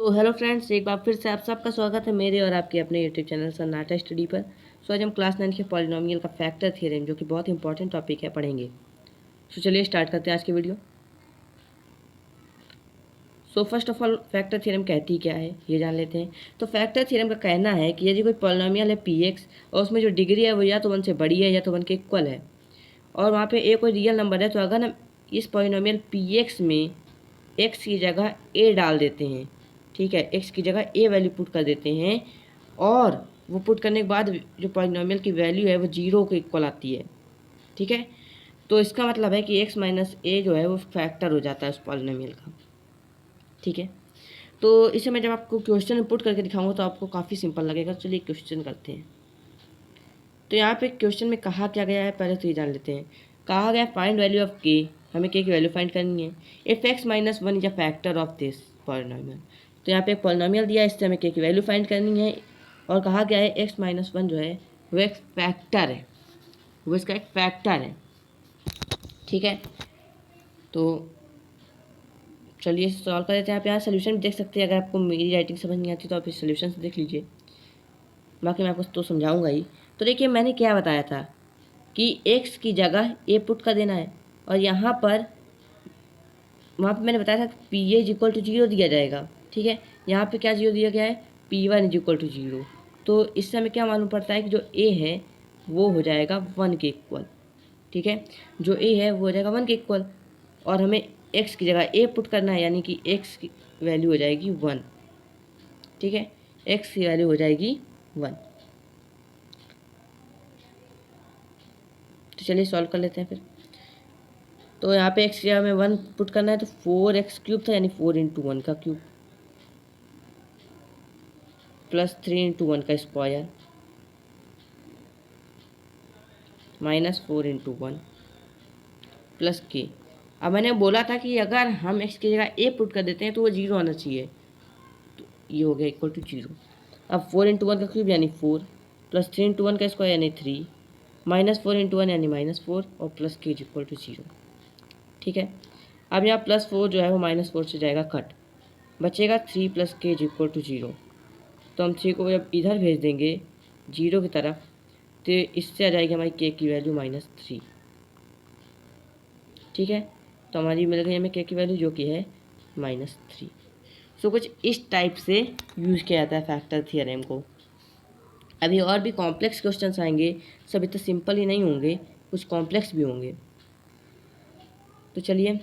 तो hello friends, एक बार फिर से आप सबका स्वागत है मेरे और आपके अपने यूट्यूब चैनल सन्नाटा स्टडी पर। आज हम क्लास 9 के पॉलिनोमियल का फैक्टर थ्योरम, जो कि बहुत इंपॉर्टेंट टॉपिक है, पढ़ेंगे। चलिए स्टार्ट करते हैं आज की video. First of all factor theorem कहती क्या है ये जान लेते हैं। तो फैक्टर थ्योरम का कहना है कि यदि कोई पॉलिनोमियल है px और उसमें जो डिग्री है वो या तो 1 से बड़ी है या तो 1 के इक्वल है, और वहाँ पे कोई रियल नंबर है, तो अगर हम इस पॉलिनोमियल px में x की जगह a डाल देते हैं, ठीक है, x की जगह a वैल्यू पुट कर देते हैं, और वो पुट करने के बाद जो पॉलिनोमियल की वैल्यू है वो 0 के इक्वल आती है, ठीक है, तो इसका मतलब है कि x माइनस a जो है वो फैक्टर हो जाता है उस पॉलिनोमियल का, ठीक है। तो इसे मैं जब आपको क्वेश्चन पुट करके दिखाऊंगा तो आपको काफ़ी सिंपल लगेगा। चलिए क्वेश्चन करते हैं। तो यहाँ पे क्वेश्चन में कहा क्या गया है, पहले तो ये जान लेते हैं। कहा गया फाइंड वैल्यू ऑफ के, हमें के की वैल्यू फाइंड करनी है। If x minus 1 is a factor of this polynomial, तो यहाँ पे एक पॉलिनोमियल दिया है, इससे हमें के की वैल्यू फाइंड करनी है, और कहा गया है एक्स माइनस 1 जो है वो एक फैक्टर है, वो इसका एक फैक्टर है, ठीक है। तो चलिए सॉल्व कर देते हैं। आप यहाँ सोल्यूशन देख सकते हैं। अगर आपको मेरी राइटिंग समझ नहीं आती तो आप इस सोल्यूशन से देख लीजिए, बाकी मैं आपको तो समझाऊंगा ही। तो देखिए मैंने क्या बताया था कि x की जगह a पुट कर देना है, और यहाँ पर वहाँ पे मैंने बताया था कि P A is equal to 0 दिया जाएगा, ठीक है। यहाँ पे क्या 0 दिया गया है, P1 इज इक्वल टू 0। तो इससे हमें क्या मालूम पड़ता है कि जो a है वो हो जाएगा 1 के इक्वल, ठीक है, जो a है वो हो जाएगा 1 के इक्वल, और हमें x की जगह a पुट करना है, यानी कि x की वैल्यू हो जाएगी 1, ठीक है, x की वैल्यू हो जाएगी 1। तो चलिए सॉल्व कर लेते हैं फिर। तो यहाँ पे x की जगह में 1 पुट करना है, तो 4x³ था, यानी 4 इंटू 1 का क्यूब प्लस 3 इंटू 1 का स्क्वायर माइनस 4 इंटू 1 प्लस के। अब मैंने बोला था कि अगर हम x की जगह a पुट कर देते हैं तो वो 0 आना चाहिए, तो ये हो गया इक्वल टू 0। अब 4 इंटू 1 का क्यूब यानी 4 प्लस 3 इंटू 1 का स्क्वायर यानी 3 माइनस 4 इंटू 1 यानी माइनस 4 और प्लस के इज इक्वल टू 0, ठीक है। अब यहाँ प्लस 4 जो है वो माइनस 4 से जाएगा कट, बचेगा 3 प्लस के इज इक्वल टू 0। तो हम 3 को जब इधर भेज देंगे 0 की तरफ, तो इससे आ जाएगी हमारी के की वैल्यू -3, ठीक है। तो हमारी मिल गई हमें के की वैल्यू जो कि है -3। सो कुछ इस टाइप से यूज़ किया जाता है फैक्टर थियरम को। अभी और भी कॉम्प्लेक्स क्वेश्चंस आएंगे, सब इतना सिंपल ही नहीं होंगे, कुछ कॉम्प्लेक्स भी होंगे। तो चलिए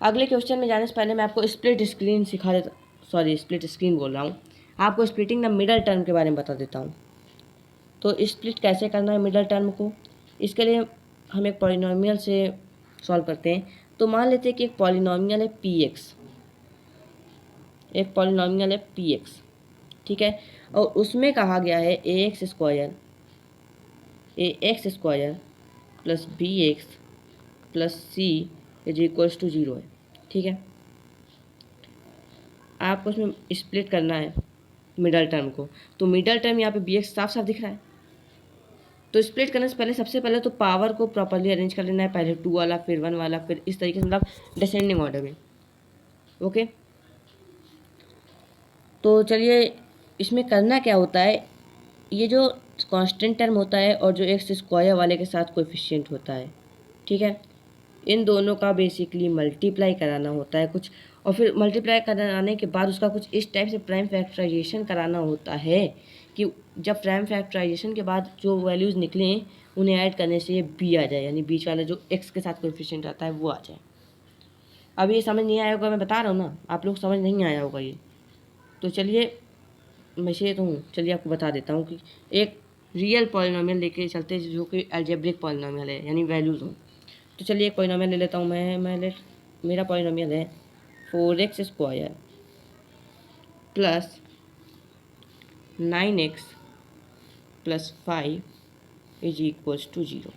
अगले क्वेश्चन में जाने से पहले मैं आपको स्प्लिट स्क्रीन सिखा देता, सॉरी स्प्लिट स्क्रीन बोल रहा हूँ, आपको स्प्लिटिंग द मिडल टर्म के बारे में बता देता हूँ। तो स्प्लिट कैसे करना है मिडल टर्म को, इसके लिए हम एक पॉलिनोमियल से सॉल्व करते हैं। तो मान लेते हैं कि एक पॉलिनोमियल है px, एक पॉलिनोमियल है px, ठीक है, और उसमें कहा गया है ax² plus bx plus c is equals to 0 है, ठीक है। आपको उसमें स्प्लिट करना है मिडल टर्म को। तो मिडल टर्म यहाँ पे bx साफ साफ दिख रहा है। तो स्प्लिट करने से पहले सबसे पहले तो पावर को प्रॉपर्ली अरेंज कर लेना है, पहले 2 वाला फिर 1 वाला, फिर इस तरीके से, मतलब डिसेंडिंग ऑर्डर में, ओके। तो चलिए इसमें करना क्या होता है, ये जो कांस्टेंट टर्म होता है और जो एक्स स्क्वायर वाले के साथ कोएफिशिएंट होता है, ठीक है, इन दोनों का बेसिकली मल्टीप्लाई कराना होता है कुछ, और फिर मल्टीप्लाई कराने के बाद उसका कुछ इस टाइप से प्राइम फैक्टराइजेशन कराना होता है कि जब प्राइम फैक्टराइजेशन के बाद जो वैल्यूज़ निकलें उन्हें ऐड करने से ये बी आ जाए, यानी बीच वाला जो एक्स के साथ कोएफिशिएंट आता है वो आ जाए। अब ये समझ नहीं आया होगा, मैं बता रहा हूँ ना, आप लोग समझ नहीं आया होगा ये। तो चलिए मैं से तो हूँ, चलिए आपको बता देता हूँ कि एक रियल पॉलिनोमियल लेके चलते हैं जो कि अलजेब्रिक पॉलिनोमियल है, यानी वैल्यूज़ हो। तो चलिए एक पॉलिनोमियल ले लेता हूँ मेरा पॉलिनोमियल है 4x² plus 9x plus 5 is equals to 0,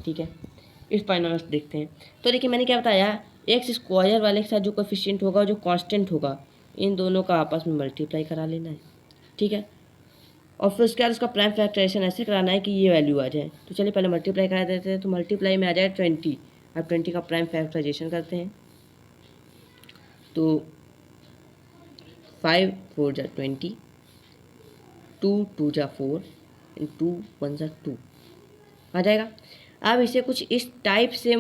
ठीक है। इस पॉलिनोमियल से देखते हैं। तो देखिए मैंने क्या बताया, x² वाले के साथ जो कोएफिशिएंट होगा, जो कांस्टेंट होगा, इन दोनों का आपस में मल्टीप्लाई करा लेना है, ठीक है, और फिर उसके बाद उसका प्राइम फैक्टराइजेशन ऐसे कराना है कि ये वैल्यू आ जाए। तो चलिए पहले मल्टीप्लाई करा देते हैं। तो मल्टीप्लाई में आ जाए 20, अब 20 का प्राइम फैक्टराइजेशन करते हैं। तो 5 4 जा 20, 2 2 जा 4 एंड 2 1 जा 2 आ जाएगा। अब इसे कुछ इस टाइप से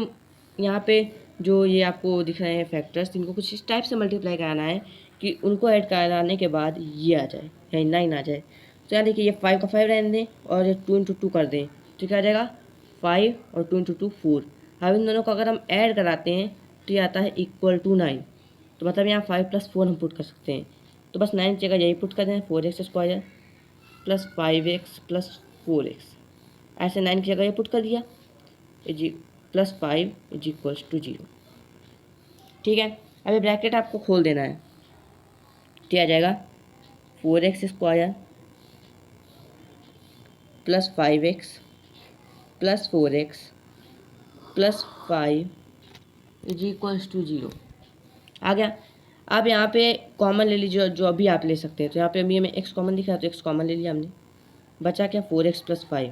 यहाँ पे जो ये आपको दिख रहे हैं फैक्टर्स, इनको कुछ इस टाइप से मल्टीप्लाई कराना है कि उनको ऐड कराने के बाद ये आ जाए, यानी 9 आ जाए। तो यहाँ देखिए ये 5 का 5 रहने दें और ये 2 इंटू 2 कर दें, तो क्या आ जाएगा 5 और 2 इंटू 2 4। अब इन दोनों को अगर हम ऐड कराते हैं तो ये आता है इक्वल टू 9। तो मतलब यहाँ 5 प्लस 4 हम पुट कर सकते हैं, तो बस 9 की जगह यही पुट कर दें, 4x square plus 5x plus 4x, ऐसे 9 की जगह ये पुट कर दिया, is plus 5 is equals to 0। ठीक है, अभी ब्रैकेट आपको खोल देना है, तो आ जाएगा 4x square plus 5x plus 4x plus 5 is equals to 0 आ गया। अब यहाँ पे कॉमन ले लीजिए, जो अभी आप ले सकते हैं। तो यहाँ पे अभी हमें x कॉमन दिख रहा है, तो x कॉमन ले लिया हमने, बचा क्या 4x प्लस 5।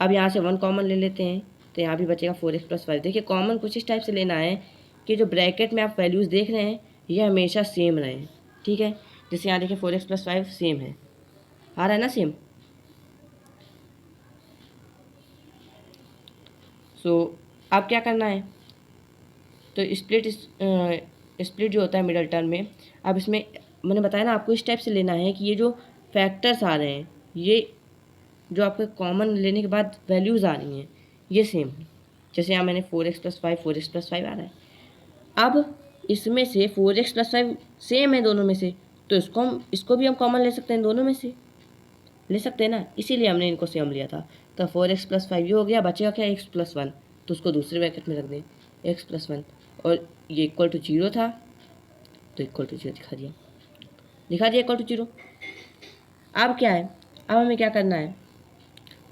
अब यहाँ से 1 कॉमन ले लेते हैं, तो यहाँ भी बचेगा 4x प्लस 5। देखिए कॉमन कुछ इस टाइप से लेना है कि जो ब्रैकेट में आप वैल्यूज़ देख रहे हैं ये हमेशा सेम रहें। ठीक है, जैसे यहाँ देखिए 4x प्लस 5 सेम है, आ रहा है ना सेम। सो अब क्या करना है, तो स्प्लिट जो होता है मिडल टर्म में, अब इसमें मैंने बताया ना आपको इस टाइप से लेना है कि ये जो फैक्टर्स आ रहे हैं, ये जो आपके कॉमन लेने के बाद वैल्यूज़ आ रही हैं ये सेम है। जैसे यहाँ मैंने 4x प्लस 5 4x प्लस 5 आ रहा है। अब इसमें से 4x प्लस 5 सेम है दोनों में से, तो इसको भी हम कॉमन ले सकते हैं, दोनों में से ले सकते हैं ना, इसीलिए हमने इनको सेम लिया था। तो 4x प्लस 5 ये हो गया, बचेगा क्या x प्लस 1, तो उसको दूसरे ब्रैकेट में रख दें x प्लस 1, और ये इक्वल टू 0 था तो इक्वल टू 0 दिखा दिया इक्वल टू 0। अब क्या है, अब हमें क्या करना है,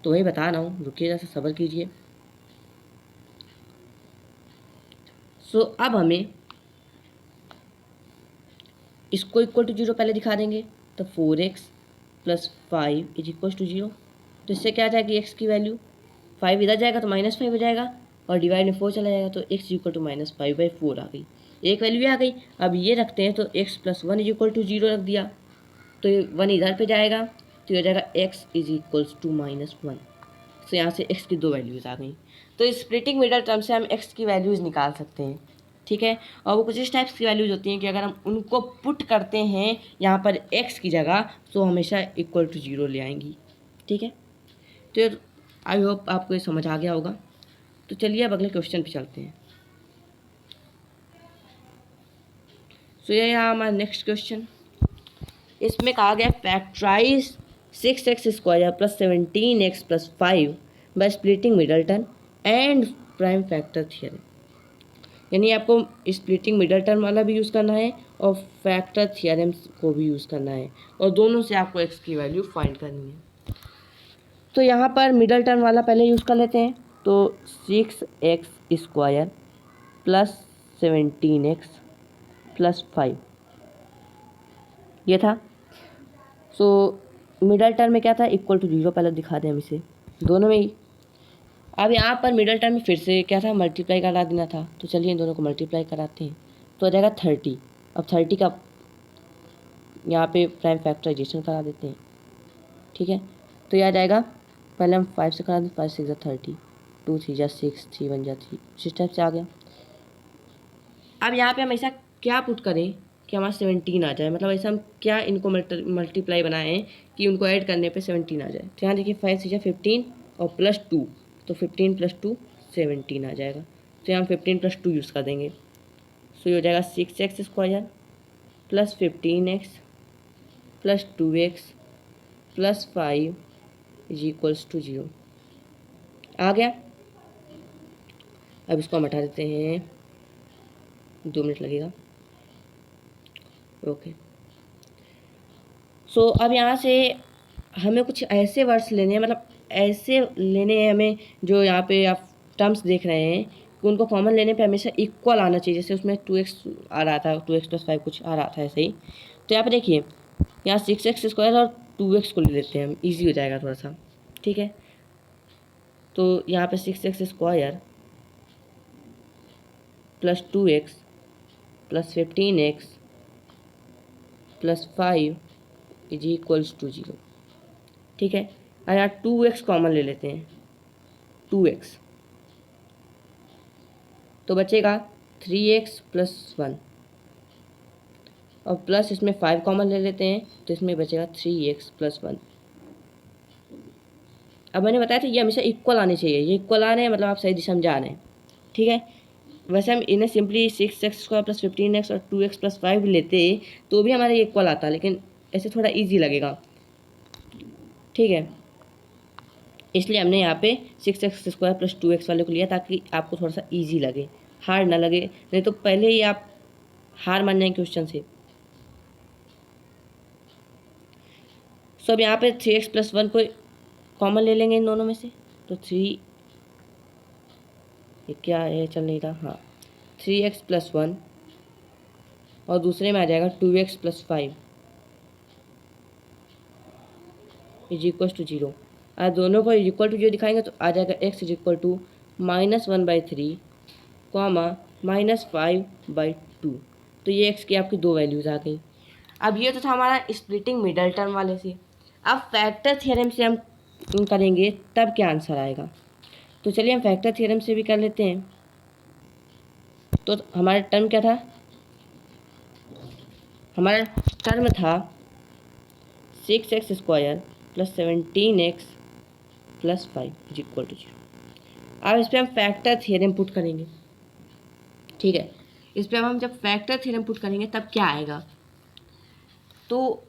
तो वही बता रहा हूँ, रुकिए जैसे सब्र कीजिए। सो अब हमें इसको इक्वल टू 0 पहले दिखा देंगे, तो 4x plus 5 is equal to 0। तो इससे क्या आ जाएगी x की वैल्यू, 5 इधर जाएगा तो -5 हो जाएगा और डिवाइड में 4 चला जाएगा, तो x इक्वल टू -5/4 आ गई, एक वैल्यू आ गई। अब ये रखते हैं, तो x plus 1 is equal to 0 रख दिया, तो ये 1 इधर पे जाएगा, तो ये हो जाएगा x इज इक्वल्स टू -1। तो यहाँ से x की 2 वैल्यूज़ आ गई। तो स्प्लिटिंग मिडल टर्म से हम x की वैल्यूज़ निकाल सकते हैं। ठीक है, और वो कुछ इस टाइप्स की वैल्यूज़ होती हैं कि अगर हम उनको पुट करते हैं यहाँ पर x की जगह, तो हमेशा इक्वल टू 0 ले आएंगी। ठीक है, तो आई होप आपको ये समझ आ गया होगा। तो चलिए अब अगले क्वेश्चन पे चलते हैं। सो ये यहाँ हमारा नेक्स्ट क्वेश्चन, इसमें कहा गया factorise 6x square plus 17x plus 5 by splitting middle term and prime factor theorem. यानी आपको स्प्लिटिंग मिडल टर्म वाला भी यूज़ करना है और फैक्टर थियरम को भी यूज़ करना है, और दोनों से आपको x की वैल्यू फाइंड करनी है। तो यहाँ पर मिडल टर्म वाला पहले यूज़ कर लेते हैं, तो 6x square plus 17x plus 5 ये था। सो मिडल टर्म में क्या था, इक्वल टू 0 पहले दिखा दें हम इसे दोनों में ही। अब यहाँ पर मिडल टर्म में फिर से क्या था, मल्टीप्लाई करा देना था, तो चलिए इन दोनों को मल्टीप्लाई कराते हैं, तो आ जाएगा 30। अब 30 का यहाँ पे प्राइम फैक्टराइजेशन करा देते हैं। ठीक है, तो ये आ जाएगा, पहले हम 5 से करा दें, 5 6 30, 2 3 6 3 1 3, इस टाइप से आ गया। अब यहाँ पे हम ऐसा क्या पुट करें कि हमारा 17 आ जाए, मतलब ऐसा हम क्या इनको मल्टीप्लाई बनाएं कि उनको ऐड करने पे 17 आ जाए। तो यहाँ देखिए 5 6 15 और प्लस 2, तो 15 प्लस 2 17 आ जाएगा। तो यहाँ हम 15 प्लस 2 यूज़ कर देंगे, सो ये हो जाएगा 6x square plus 15x plus 2x plus 5 is equals to 0 आ गया। अब इसको हम हटा देते हैं, 2 मिनट लगेगा। ओके, सो अब यहाँ से हमें कुछ ऐसे वर्ड्स लेने हैं, मतलब ऐसे लेने हैं हमें जो यहाँ पे आप टर्म्स देख रहे हैं कि उनको कॉमन लेने पे हमेशा इक्वल आना चाहिए। जैसे उसमें 2x आ रहा था, 2x प्लस 5 कुछ आ रहा था ऐसे ही। तो यहाँ पे देखिए, यहाँ 6x स्क्वायर और 2x को ले लेते हैं हम, ईजी हो जाएगा थोड़ा सा। ठीक है, तो यहाँ पे 6x square plus 2x plus 15x plus 5 is equals to 0। ठीक है, और यहाँ 2x कॉमन ले लेते हैं, 2x, तो बचेगा 3x प्लस 1, और प्लस इसमें 5 कॉमन ले लेते हैं तो इसमें बचेगा 3x प्लस 1। अब मैंने बताया था ये हमेशा इक्वल आने चाहिए, ये इक्वल आ रहे हैं मतलब आप सही दिशा में जा रहे हैं। ठीक है, वैसे हम इन्हें सिंपली 6x² प्लस 15x और 2x प्लस 5 लेते तो भी हमारा इक्वल आता, लेकिन ऐसे थोड़ा ईजी लगेगा। ठीक है, इसलिए हमने यहाँ पे 6x² प्लस 2x वाले को लिया ताकि आपको थोड़ा सा ईजी लगे, हार्ड ना लगे, नहीं तो पहले ही आप हार मान जाएंगे क्वेश्चन से। सो अब यहाँ पे 3x प्लस 1 को कॉमन ले लेंगे इन दोनों में से, तो 3, ये क्या है चल नहीं रहा, हाँ 3x प्लस 1, और दूसरे में आ जाएगा 2x plus 5 is equal to 0। आज दोनों को इक्वल टू 0 दिखाएंगे तो आ जाएगा x is equal to -1/3 comma -5/2। तो ये x की आपकी दो वैल्यूज़ आ गई। अब ये तो था हमारा स्प्लिटिंग मिडल टर्म वाले से। अब फैक्टर थ्योरम से हम करेंगे तब क्या आंसर आएगा, तो चलिए हम फैक्टर थ्योरम से भी कर लेते हैं। तो हमारा टर्म क्या था, हमारा टर्म था 6x² plus 17x plus 5 is equal to 0। अब इस पर हम फैक्टर थ्योरम पुट करेंगे। ठीक है, इस पर हम जब फैक्टर थ्योरम पुट करेंगे तब क्या आएगा, तो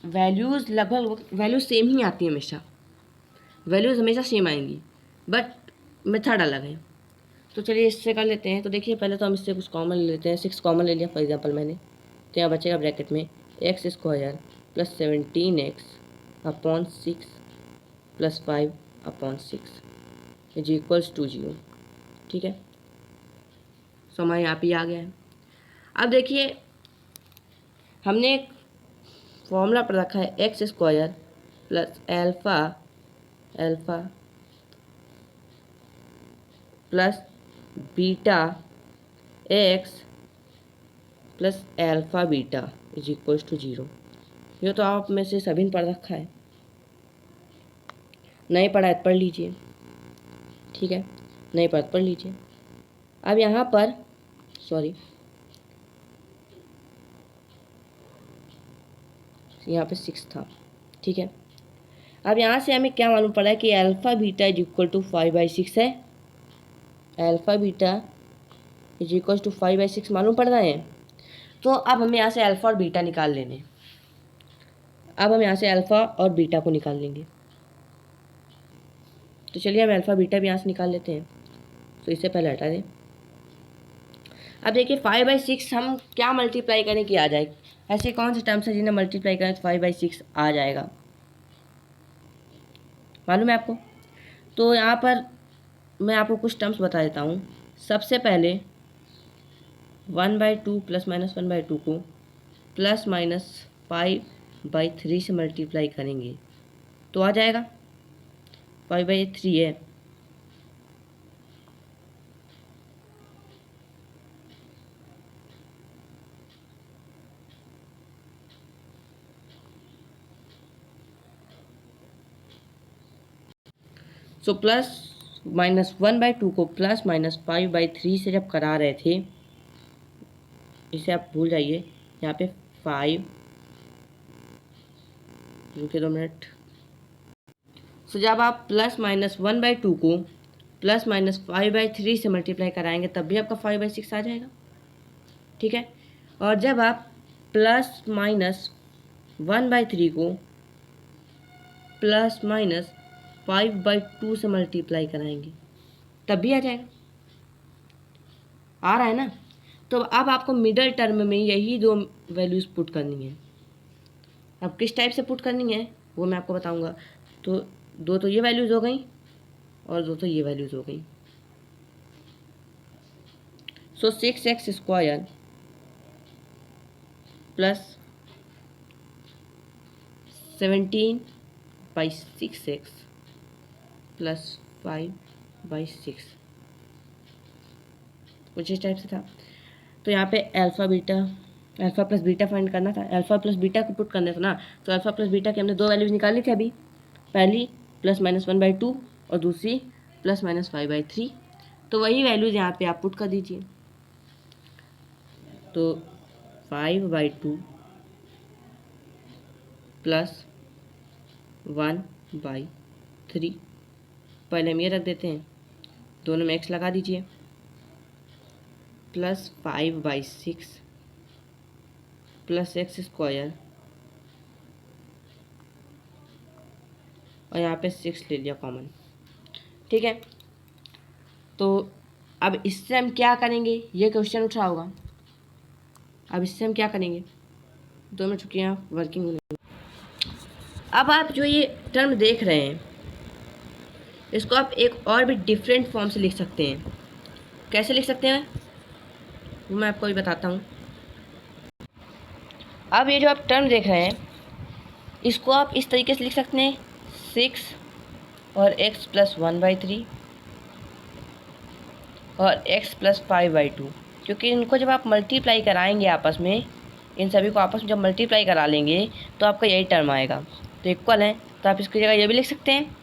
वैल्यूज़ लगभग वैल्यूज सेम ही आती है हमेशा, वैल्यूज़ हमेशा सेम आएंगी, बट मेथड अलग है। तो चलिए इससे कर लेते हैं। तो देखिए पहले तो हम इससे कुछ कॉमन ले लेते हैं, 6 कॉमन ले लिया फॉर एग्जांपल मैंने, तो यहाँ बचेगा ब्रैकेट में x² plus 17x upon 6 plus 5 upon 6 is equals to 0। ठीक है, सो हमारे यहाँ पे आ गया है। अब देखिए हमने एक फॉर्मूला पर रखा है x² plus alpha plus beta x plus alpha beta is equals to 0। ये तो आप में से सभी ने पढ़ रखा है, नहीं पढ़ा है तो पढ़ लीजिए। ठीक है, नहीं पढ़ा तो पढ़ लीजिए। अब यहाँ पर यहाँ पे 6 था। ठीक है, अब यहाँ से हमें क्या मालूम पड़ा है कि alpha beta is equal to 5/6 है, alpha beta is equal to 5/6 मालूम पड़ रहा है। तो अब हमें यहाँ से अल्फ़ा और बीटा निकाल लेने, अब हम यहाँ से अल्फ़ा और बीटा को निकाल लेंगे। तो चलिए हम अल्फ़ा बीटा भी यहाँ से निकाल लेते हैं, तो इससे पहले हटा दें। अब देखिए 5/6 हम क्या मल्टीप्लाई करें कि आ जाए, ऐसे कौन से टर्म्स है जिन्हें मल्टीप्लाई करें तो 5/6 आ जाएगा, मालूम है आपको। तो यहाँ पर मैं आपको कुछ टर्म्स बता देता हूँ। सबसे पहले 1/2 प्लस माइनस 1/2 को प्लस माइनस 5/3 से मल्टीप्लाई करेंगे तो आ जाएगा 5/3 है। सो प्लस माइनस 1/2 को प्लस माइनस 5/3 से जब करा रहे थे, इसे आप भूल जाइए, यहाँ पे 5, रुकिए 2 मिनट। सो जब आप प्लस माइनस 1/2 को प्लस माइनस 5/3 से मल्टीप्लाई कराएंगे तब भी आपका 5/6 आ जाएगा। ठीक है, और जब आप प्लस माइनस 1/3 को प्लस माइनस 5/2 से मल्टीप्लाई कराएंगे तब भी आ जाएगा, आ रहा है ना। तो अब आपको मिडल टर्म में यही दो वैल्यूज़ पुट करनी है। अब किस टाइप से पुट करनी है वो मैं आपको बताऊंगा। तो दो तो ये वैल्यूज़ हो गई और दो तो ये वैल्यूज़ हो गई। सो 6x² प्लस 17/6x प्लस 5/6 कुछ इस टाइप से था। तो यहाँ पे alpha beta alpha plus beta find करना था, अल्फ़ा प्लस बीटा को पुट करना था ना, तो अल्फ़ा प्लस बीटा की हमने 2 वैल्यूज़ निकाली थी अभी, पहली +-1/2 और दूसरी +-5/3। तो वही वैल्यूज़ यहाँ पे आप पुट कर दीजिए। तो 5/2 +1/3, पहले हम ये रख देते हैं, दोनों में x लगा दीजिए, +5/6 +x² और यहाँ पे 6 ले लिया कॉमन। ठीक है, तो अब इससे हम क्या करेंगे, ये क्वेश्चन उठ रहा होगा। अब इससे हम क्या करेंगे, 2 में छुट्टियाँ वर्किंग होने। अब आप जो ये टर्म देख रहे हैं, इसको आप एक और भी डिफरेंट फॉर्म से लिख सकते हैं। कैसे लिख सकते हैं वो मैं आपको भी बताता हूँ। अब ये जो आप टर्म देख रहे हैं, इसको आप इस तरीके से लिख सकते हैं, 6 और x + 1/3 और x + 5/2, क्योंकि इनको जब आप मल्टीप्लाई कराएंगे आपस में, इन सभी को आपस में जब मल्टीप्लाई करा लेंगे तो आपका यही टर्म आएगा, तो इक्वल है। तो आप इसकी जगह ये भी लिख सकते हैं।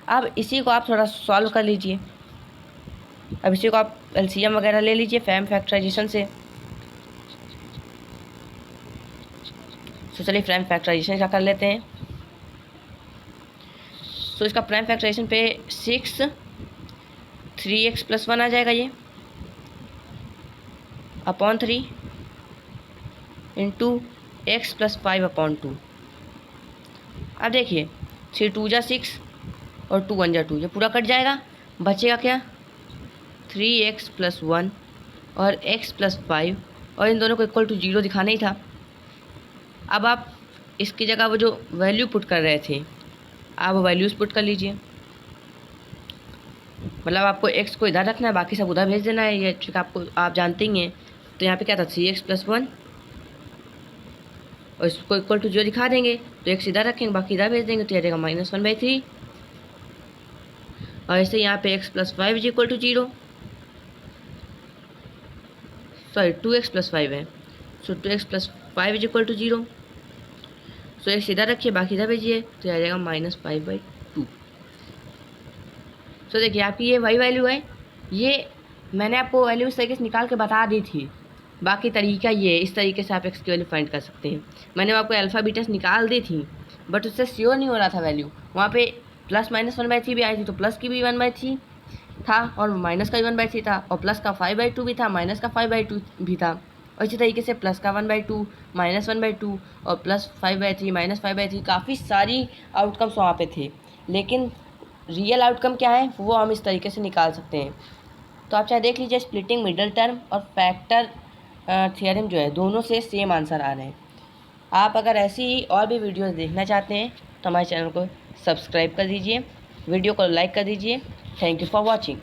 अब इसी को आप थोड़ा सॉल्व कर लीजिए। अब इसी को आप एलसीएम वगैरह ले लीजिए फैम फैक्टराइजेशन से। तो चलिए प्राइम फैक्टराइजेशन का कर लेते हैं। तो इसका प्राइम फैक्टराइजेशन पे 6 3x + 1 आ जाएगा, ये अपॉन 3 इंटू x + 5/2। अब देखिए 3 2 जा 6 और 2 1 जा 2, ये पूरा कट जाएगा, बचेगा क्या 3x + 1 और x + 5, और इन दोनों को इक्वल टू 0 दिखाना ही था। अब आप इसकी जगह वो जो वैल्यू पुट कर रहे थे, आप वैल्यूज़ पुट कर लीजिए। मतलब आपको x को इधर रखना है, बाकी सब उधर भेज देना है, ये ट्रिक आपको आप जानते ही हैं। तो यहाँ पे क्या था 3x + 1 और इसको इक्वल टू 0 दिखा देंगे, तो x इधर रखेंगे, बाकी इधर भेज देंगे, तो यह रहेगा -1/3। और ऐसे यहाँ पे x + 5 = 0, सॉरी 2x + 5 है, सो 2x + 5 = 0। सो x इधर रखिए, बाकी इधर भेजिए, तो आ जाएगा -5/2। सो देखिए आपकी ये वही वैल्यू है, ये मैंने आपको वैल्यू इस तरीके से निकाल के बता दी थी। बाकी तरीका ये, इस तरीके से आप x की वैल्यू फाइंड कर सकते हैं। मैंने आपको अल्फ़ा बीटा निकाल दी थी, बट उससे श्योर नहीं हो रहा था वैल्यू। वहाँ पे +-1/3 भी आई थी, तो प्लस की भी 1/3 था और माइनस का भी 1/3 था, और प्लस का 5/2 भी था, माइनस का 5/2 भी था। और इसी तरीके से प्लस का 1/2 -1/2 और +5/3 -5/3, काफ़ी सारी आउटकम्स वहाँ पे थे। लेकिन रियल आउटकम क्या है वो हम इस तरीके से निकाल सकते हैं। तो आप चाहे देख लीजिए, स्प्लिटिंग मिडल टर्म और फैक्टर थ्योरम जो है, दोनों से सेम आंसर आ रहे हैं। आप अगर ऐसी ही और भी वीडियोस देखना चाहते हैं तो हमारे चैनल को सब्सक्राइब कर दीजिए, वीडियो को लाइक कर दीजिए। Thank you for watching.